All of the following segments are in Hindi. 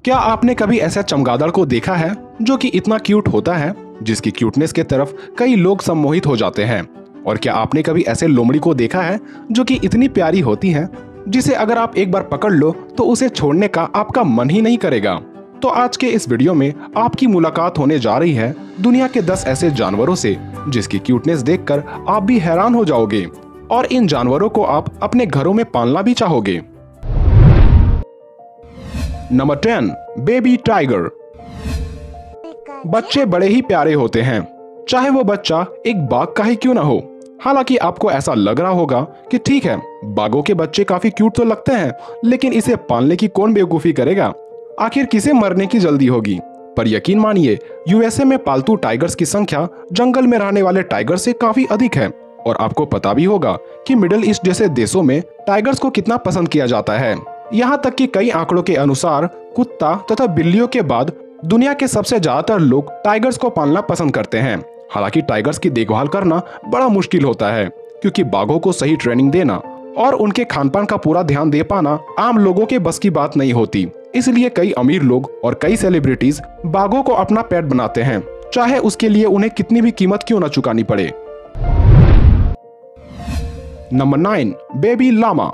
क्या आपने कभी ऐसा चमगादड़ को देखा है जो कि इतना क्यूट होता है, जिसकी क्यूटनेस के तरफ कई लोग सम्मोहित हो जाते हैं? और क्या आपने कभी ऐसे लोमड़ी को देखा है जो कि इतनी प्यारी होती है, जिसे अगर आप एक बार पकड़ लो तो उसे छोड़ने का आपका मन ही नहीं करेगा? तो आज के इस वीडियो में आपकी मुलाकात होने जा रही है दुनिया के 10 ऐसे जानवरों से जिसकी क्यूटनेस देखकर आप भी हैरान हो जाओगे और इन जानवरों को आप अपने घरों में पालना भी चाहोगे। Number 10, baby tiger. बच्चे बड़े ही प्यारे होते हैं, चाहे वो बच्चा एक बाघ का ही क्यों ना हो। हालांकि आपको ऐसा लग रहा होगा कि ठीक है, बाघों के बच्चे काफी क्यूट तो लगते हैं, लेकिन इसे पालने की कौन बेवकूफी करेगा? आखिर किसे मरने की जल्दी होगी? पर यकीन मानिए, यूएसए में पालतू टाइगर्स की संख्या जंगल में रहने वाले टाइगर से काफी अधिक है। और आपको पता भी होगा कि मिडिल ईस्ट जैसे देशों में टाइगर्स को कितना पसंद किया जाता है। यहाँ तक कि कई आंकड़ों के अनुसार कुत्ता तथा बिल्लियों के बाद दुनिया के सबसे ज्यादातर लोग टाइगर्स को पालना पसंद करते हैं। हालांकि टाइगर्स की देखभाल करना बड़ा मुश्किल होता है, क्योंकि बाघों को सही ट्रेनिंग देना और उनके खानपान का पूरा ध्यान दे पाना आम लोगों के बस की बात नहीं होती। इसलिए कई अमीर लोग और कई सेलिब्रिटीज बाघों को अपना पेट बनाते हैं, चाहे उसके लिए उन्हें कितनी भी कीमत क्यों न चुकानी पड़े। Number 9, baby llama.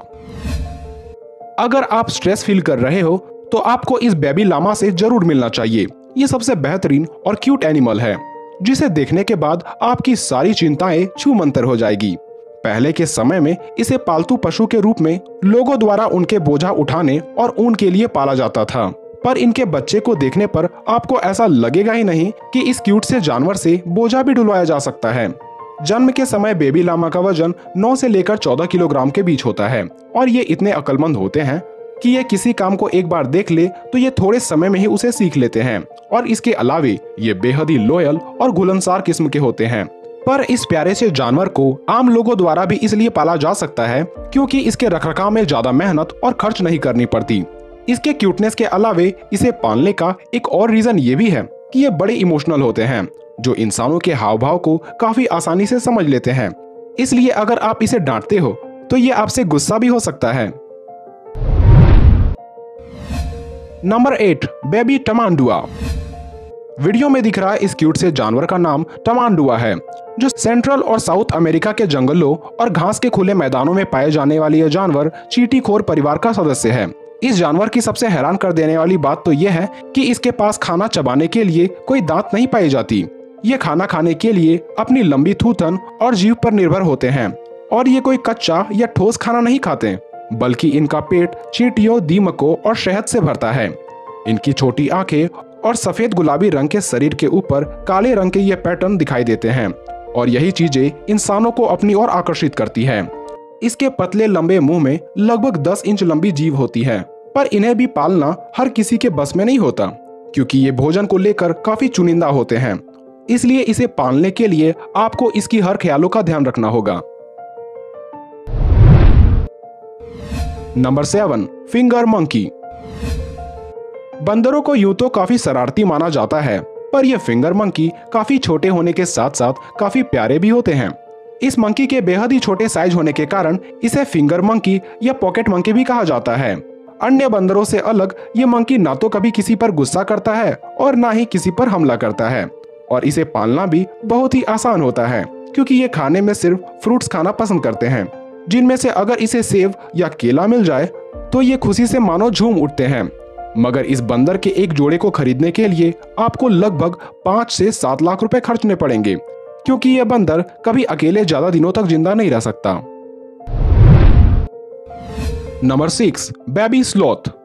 अगर आप स्ट्रेस फील कर रहे हो तो आपको इस बेबी लामा से जरूर मिलना चाहिए। ये सबसे बेहतरीन और क्यूट एनिमल है, जिसे देखने के बाद आपकी सारी चिंताएं छूमंतर हो जाएगी। पहले के समय में इसे पालतू पशु के रूप में लोगों द्वारा उनके बोझा उठाने और ऊन के लिए पाला जाता था। पर इनके बच्चे को देखने पर आपको ऐसा लगेगा ही नहीं कि इस क्यूट से जानवर से बोझा भी ढुलवाया जा सकता है। जन्म के समय बेबी लामा का वजन 9 से लेकर 14 किलोग्राम के बीच होता है और ये इतने अक्लमंद होते हैं कि ये किसी काम को एक बार देख ले तो ये थोड़े समय में ही उसे सीख लेते हैं। और इसके अलावे ये बेहद ही लॉयल और घुलनसार किस्म के होते हैं। पर इस प्यारे से जानवर को आम लोगों द्वारा भी इसलिए पाला जा सकता है क्योंकि इसके रखरखाव में ज्यादा मेहनत और खर्च नहीं करनी पड़ती। इसके क्यूटनेस के अलावे इसे पालने का एक और रीजन ये भी है कि ये बड़े इमोशनल होते हैं, जो इंसानों के हाव भाव को काफी आसानी से समझ लेते हैं। इसलिए अगर आप इसे डांटते हो तो ये आपसे गुस्सा भी हो सकता है। Number 8, baby टमांडुआ। वीडियो में दिख रहा है इस क्यूट से जानवर का नाम टमांडुआ है, जो सेंट्रल और साउथ अमेरिका के जंगलों और घास के खुले मैदानों में पाए जाने वाली यह जानवर चींटीखोर परिवार का सदस्य है। इस जानवर की सबसे हैरान कर देने वाली बात तो यह है कि इसके पास खाना चबाने के लिए कोई दांत नहीं पाई जाती। ये खाना खाने के लिए अपनी लंबी थूथन और जीभ पर निर्भर होते हैं और ये कोई कच्चा या ठोस खाना नहीं खाते, बल्कि इनका पेट चींटियों, दीमकों और शहद से भरता है। इनकी छोटी आंखें और सफेद गुलाबी रंग के शरीर के ऊपर काले रंग के ये पैटर्न दिखाई देते हैं और यही चीजें इंसानों को अपनी ओर आकर्षित करती है। इसके पतले लंबे मुंह में लगभग 10 इंच लंबी जीभ होती है, पर इन्हें भी पालना हर किसी के बस में नहीं होता, क्योंकि ये भोजन को लेकर काफी चुनिंदा होते हैं। इसलिए इसे पालने के लिए आपको इसकी हर ख्यालों का ध्यान रखना होगा। Number 7, finger monkey. बंदरों को यूं तो काफी शरारती माना जाता है, पर यह फिंगर मंकी काफी छोटे होने के साथ साथ काफी प्यारे भी होते हैं। इस मंकी के बेहद ही छोटे साइज होने के कारण इसे फिंगर मंकी या पॉकेट मंकी भी कहा जाता है। अन्य बंदरों से अलग ये मंकी ना तो कभी किसी पर गुस्सा करता है और ना ही किसी पर हमला करता है। और इसे पालना भी बहुत ही आसान होता है, क्योंकि ये खाने में सिर्फ फ्रूट्स खाना पसंद करते हैं, जिनमें से अगर इसे सेब या केला मिल जाए तो ये खुशी से मानो झूम उठते हैं। मगर इस बंदर के एक जोड़े को खरीदने के लिए आपको लगभग 5 से 7 लाख रुपए खर्चने पड़ेंगे, क्योंकि यह बंदर कभी अकेले ज्यादा दिनों तक जिंदा नहीं रह सकता। Number 6, baby sloth.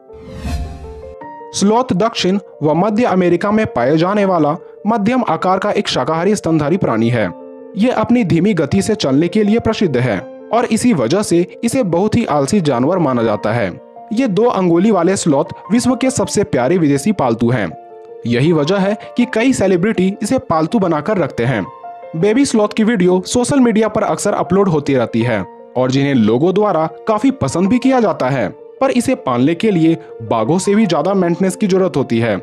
स्लॉथ दक्षिण व मध्य अमेरिका में पाए जाने वाला मध्यम आकार का एक शाकाहारी स्तनधारी प्राणी है। यह अपनी धीमी गति से चलने के लिए प्रसिद्ध है और इसी वजह से इसे बहुत ही आलसी जानवर माना जाता है। ये 2 अंगुली वाले स्लॉथ विश्व के सबसे प्यारे विदेशी पालतू हैं। यही वजह है कि कई सेलिब्रिटी इसे पालतू बनाकर रखते हैं। बेबी स्लॉथ की वीडियो सोशल मीडिया पर अक्सर अपलोड होती रहती है और जिन्हें लोगों द्वारा काफी पसंद भी किया जाता है। पर इसे पालने के लिए बाघों से भी ज्यादा मेंटेनेंस की जरूरत होती है।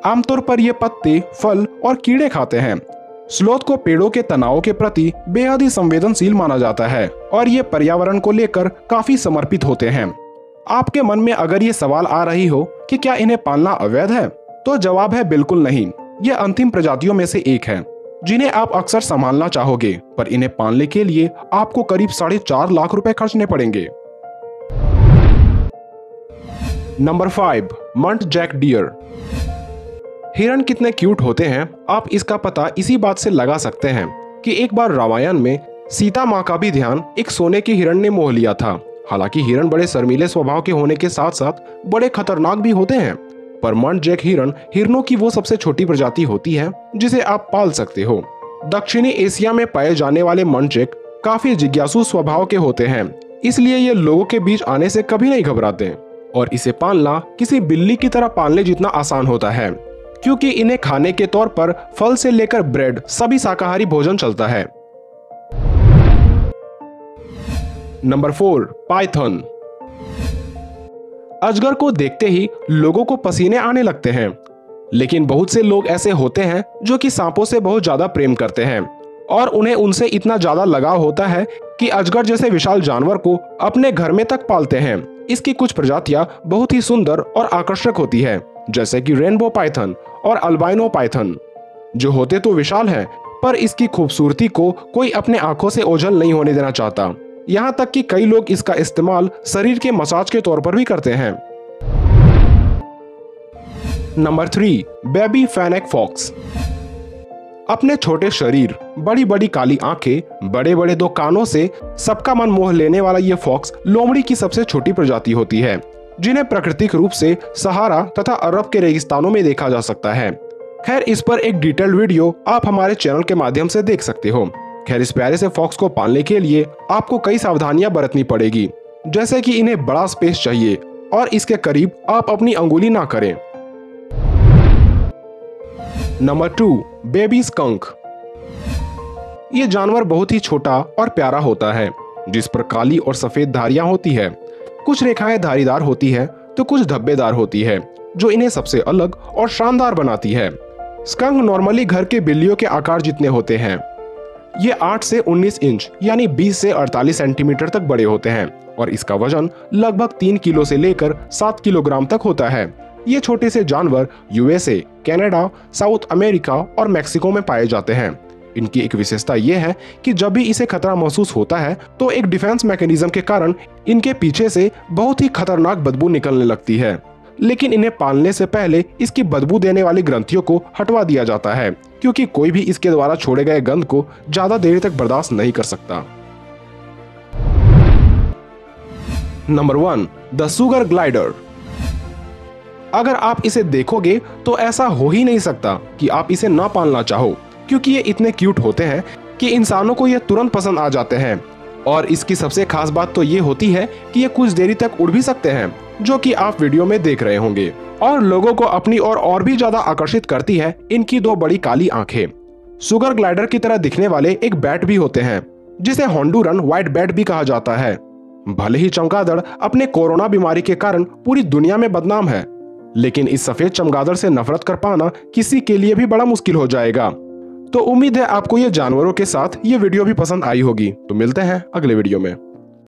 आमतौर पर ये पत्ते, फल और कीड़े खाते हैं। स्लॉथ को पेड़ों के तनाव के प्रति बेहद ही संवेदनशील माना जाता है और ये पर्यावरण को लेकर काफी समर्पित होते हैं। आपके मन में अगर ये सवाल आ रही हो कि क्या इन्हें पालना अवैध है, तो जवाब है बिल्कुल नहीं। ये अंतिम प्रजातियों में से एक है जिन्हें आप अक्सर संभालना चाहोगे, पर इन्हें पालने के लिए आपको करीब 4.5 लाख रुपए खर्चने पड़ेंगे। Number 5, muntjac deer. हिरण कितने क्यूट होते हैं, आप इसका पता इसी बात से लगा सकते हैं कि एक बार रामायण में सीता माँ का भी ध्यान एक सोने के हिरण ने मोह लिया था। हालांकि हिरण बड़े शर्मीले स्वभाव के होने के साथ साथ बड़े खतरनाक भी होते हैं, पर मंट जैक हिरण हिरणों की वो सबसे छोटी प्रजाति होती है जिसे आप पाल सकते हो। दक्षिणी एशिया में पाए जाने वाले मंट जैक काफी जिज्ञासु स्वभाव के होते हैं, इसलिए ये लोगों के बीच आने से कभी नहीं घबराते और इसे पालना किसी बिल्ली की तरह पालने जितना आसान होता है, क्योंकि इन्हें खाने के तौर पर फल से लेकर ब्रेड सभी शाकाहारी भोजन चलता है। Number 4, Python. अजगर को देखते ही लोगों को पसीने आने लगते हैं, लेकिन बहुत से लोग ऐसे होते हैं जो कि सांपों से बहुत ज्यादा प्रेम करते हैं और उन्हें उनसे इतना ज्यादा लगाव होता है कि अजगर जैसे विशाल जानवर को अपने घर में तक पालते हैं। इसकी कुछ प्रजातियां बहुत ही सुंदर और आकर्षक होती है, जैसे कि रेनबो पाइथन और अल्बाइनो पाइथन, जो होते तो विशाल हैं, पर इसकी खूबसूरती को कोई अपने आंखों से ओझल नहीं होने देना चाहता। यहाँ तक कि कई लोग इसका इस्तेमाल शरीर के मसाज के तौर पर भी करते हैं। Number 3, baby fennec fox. अपने छोटे शरीर, बड़ी बड़ी काली आंखें, बड़े बड़े 2 कानों से सबका मन मोह लेने वाला ये फॉक्स लोमड़ी की सबसे छोटी प्रजाति होती है, जिन्हें प्राकृतिक रूप से सहारा तथा अरब के रेगिस्तानों में देखा जा सकता है। खैर, इस पर एक डिटेल्ड वीडियो आप हमारे चैनल के माध्यम से देख सकते हो। खैर, इस प्यारे से फॉक्स को पालने के लिए आपको कई सावधानियां बरतनी पड़ेगी, जैसे कि इन्हें बड़ा स्पेस चाहिए और इसके करीब आप अपनी अंगुली ना करें। Number 2, baby skunk. ये जानवर बहुत ही छोटा और प्यारा होता है, जिस पर काली और सफेद धारियां होती है। कुछ रेखाएं धारीदार होती है तो कुछ धब्बेदार होती है, जो इन्हें सबसे अलग और शानदार बनाती है। स्कंक नॉर्मली घर के बिल्लियों के आकार जितने होते हैं। ये 8 से 19 इंच यानी 20 से 48 सेंटीमीटर तक बड़े होते हैं और इसका वजन लगभग 3 किलो से लेकर 7 किलोग्राम तक होता है। ये छोटे से जानवर यूएसए, कनाडा, साउथ अमेरिका और मैक्सिको में पाए जाते हैं। इनकी एक विशेषता यह है कि जब भी इसे खतरा महसूस होता है तो एक डिफेंस मैकेनिज्म के कारण इनके पीछे से बहुत ही खतरनाक बदबू निकलने लगती है, लेकिन इन्हें पालने से पहले इसकी बदबू देने वाली ग्रंथियों को हटवा दिया जाता है, क्योंकि कोई भी इसके द्वारा छोड़े गए गंध को ज्यादा देर तक बर्दाश्त नहीं कर सकता। Number 1, the sugar glider. अगर आप इसे देखोगे तो ऐसा हो ही नहीं सकता कि आप इसे ना पालना चाहो, क्योंकि ये इतने क्यूट होते हैं कि इंसानों को ये तुरंत पसंद आ जाते हैं। और इसकी सबसे खास बात तो ये होती है कि ये कुछ देरी तक उड़ भी सकते हैं, जो कि आप वीडियो में देख रहे होंगे। और लोगों को अपनी ओर और भी ज्यादा आकर्षित करती है इनकी 2 बड़ी काली आंखें। शुगर ग्लाइडर की तरह दिखने वाले एक बैट भी होते हैं, जिसे होंडुरन व्हाइट बैट भी कहा जाता है। भले ही चमगादड़ अपने कोरोना बीमारी के कारण पूरी दुनिया में बदनाम है, लेकिन इस सफेद चमगादड़ से नफरत कर पाना किसी के लिए भी बड़ा मुश्किल हो जाएगा। तो उम्मीद है आपको ये जानवरों के साथ ये वीडियो भी पसंद आई होगी। तो मिलते हैं अगले वीडियो में।